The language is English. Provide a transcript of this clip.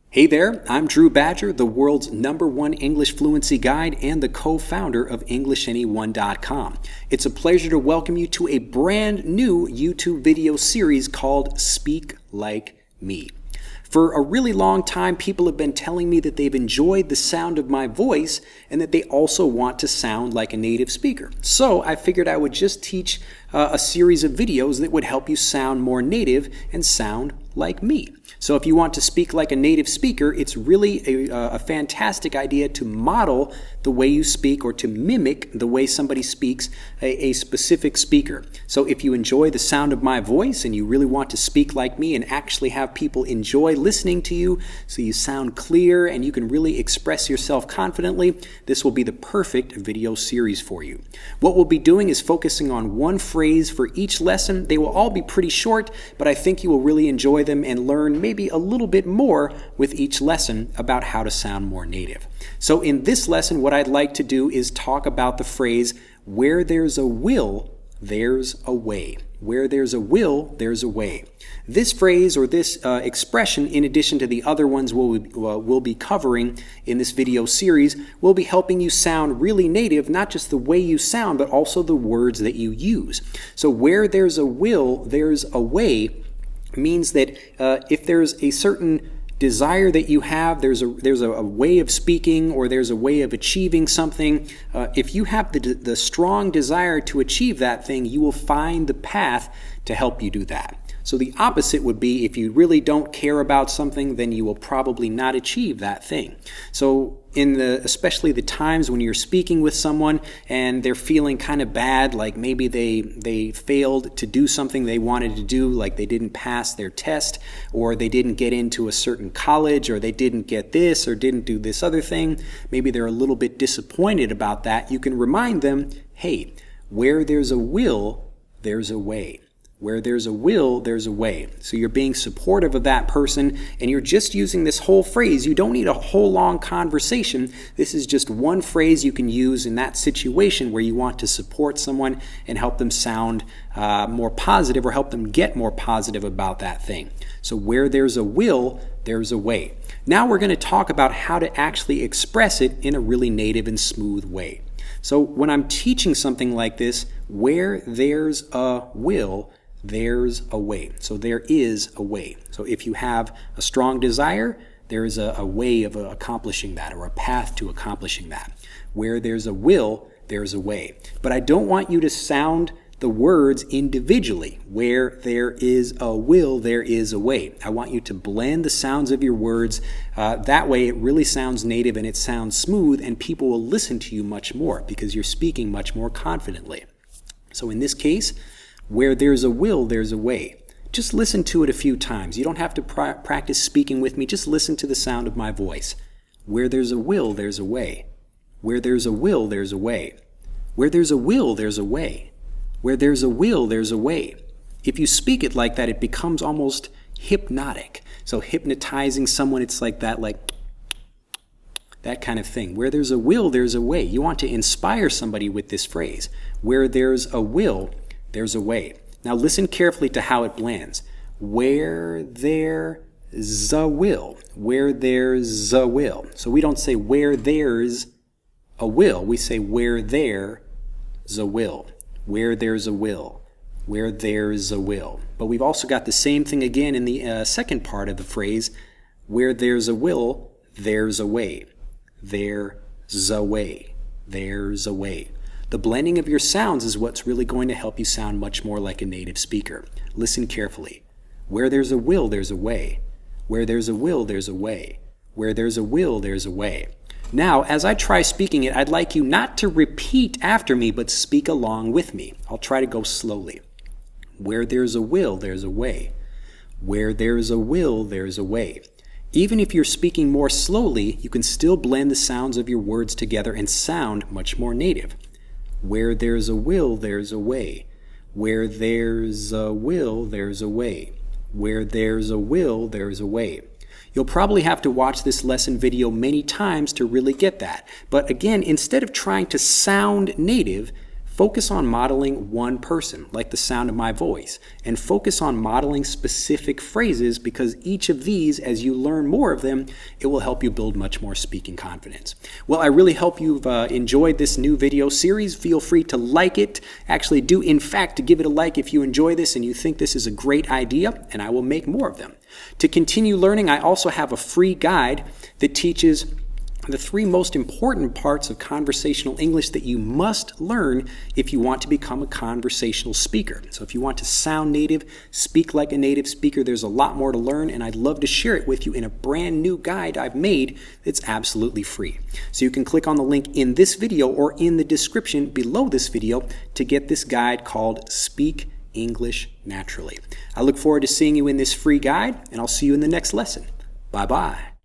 Hey there, I'm Drew Badger, the world's #1 English fluency guide and the co-founder of EnglishAnyone.com. It's a pleasure to welcome you to a brand new YouTube video series called Speak Like Me. For a really long time, people have been telling me that they've enjoyed the sound of my voice and that they also want to sound like a native speaker. So I figured I would just teach a series of videos that would help you sound more native and sound like me. So if you want to speak like a native speaker, it's really a fantastic idea to model the way you speak or to mimic the way somebody speaks, a specific speaker. So if you enjoy the sound of my voice and you really want to speak like me and actually have people enjoy listening to you so you sound clear and you can really express yourself confidently, this will be the perfect video series for you. What we'll be doing is focusing on one phrase for each lesson. They will all be pretty short, but I think you will really enjoy them and learn maybe a little bit more with each lesson about how to sound more native. So in this lesson, what I'd like to do is talk about the phrase, where there's a will, there's a way. Where there's a will, there's a way. This phrase or this expression, in addition to the other ones we'll be covering in this video series, will be helping you sound really native, not just the way you sound, but also the words that you use. So where there's a will, there's a way means that if there's a certain desire that you have, there's a way of speaking or there's a way of achieving something. If you have the strong desire to achieve that thing, you will find the path to help you do that. So the opposite would be if you really don't care about something, then you will probably not achieve that thing. So especially the times when you're speaking with someone and they're feeling kind of bad, like maybe they failed to do something they wanted to do, like they didn't pass their test, or they didn't get into a certain college, or they didn't get this or didn't do this other thing. Maybe they're a little bit disappointed about that. You can remind them, hey, where there's a will, there's a way. Where there's a will, there's a way. So you're being supportive of that person and you're just using this whole phrase. You don't need a whole long conversation. This is just one phrase you can use in that situation where you want to support someone and help them sound more positive or help them get more positive about that thing. So where there's a will, there's a way. Now we're going to talk about how to actually express it in a really native and smooth way. So when I'm teaching something like this, where there's a will, there's a way. So there is a way. So if you have a strong desire, there is a way of accomplishing that or a path to accomplishing that. Where there's a will, there's a way. But I don't want you to sound the words individually. Where there is a will, there is a way. I want you to blend the sounds of your words. That way it really sounds native and it sounds smooth and people will listen to you much more because you're speaking much more confidently. So in this case, where there's a will, there's a way. Just listen to it a few times. You don't have to practice speaking with me. Just listen to the sound of my voice. Where there's a will, there's a way. Where there's a will, there's a way. Where there's a will, there's a way. Where there's a will, there's a way. If you speak it like that, it becomes almost hypnotic. So hypnotizing someone, it's like that, like that kind of thing. Where there's a will, there's a way. You want to inspire somebody with this phrase. Where there's a will, there's a way. Now listen carefully to how it blends. Where there's a will. Where there's a will. So we don't say where there's a will. We say where there's a will. Where there's a will. Where there's a will. But we've also got the same thing again in the second part of the phrase. Where there's a will, there's a way. There's a way. There's a way. The blending of your sounds is what's really going to help you sound much more like a native speaker. Listen carefully. Where there's a will, there's a way. Where there's a will, there's a way. Where there's a will, there's a way. Now, as I try speaking it, I'd like you not to repeat after me, but speak along with me. I'll try to go slowly. Where there's a will, there's a way. Where there's a will, there's a way. Even if you're speaking more slowly, you can still blend the sounds of your words together and sound much more native. Where there's a will, there's a way. Where there's a will, there's a way. Where there's a will, there's a way. You'll probably have to watch this lesson video many times to really get that. But again, instead of trying to sound native, focus on modeling one person, like the sound of my voice, and focus on modeling specific phrases, because each of these, as you learn more of them, it will help you build much more speaking confidence. Well, I really hope you've enjoyed this new video series. Feel free to like it. Actually, do in fact give it a like if you enjoy this and you think this is a great idea, and I will make more of them. To continue learning, I also have a free guide that teaches the 3 most important parts of conversational English that you must learn if you want to become a conversational speaker. So if you want to sound native, speak like a native speaker, there's a lot more to learn, and I'd love to share it with you in a brand new guide I've made that's absolutely free. So you can click on the link in this video or in the description below this video to get this guide called Speak English Naturally. I look forward to seeing you in this free guide, and I'll see you in the next lesson. Bye-bye.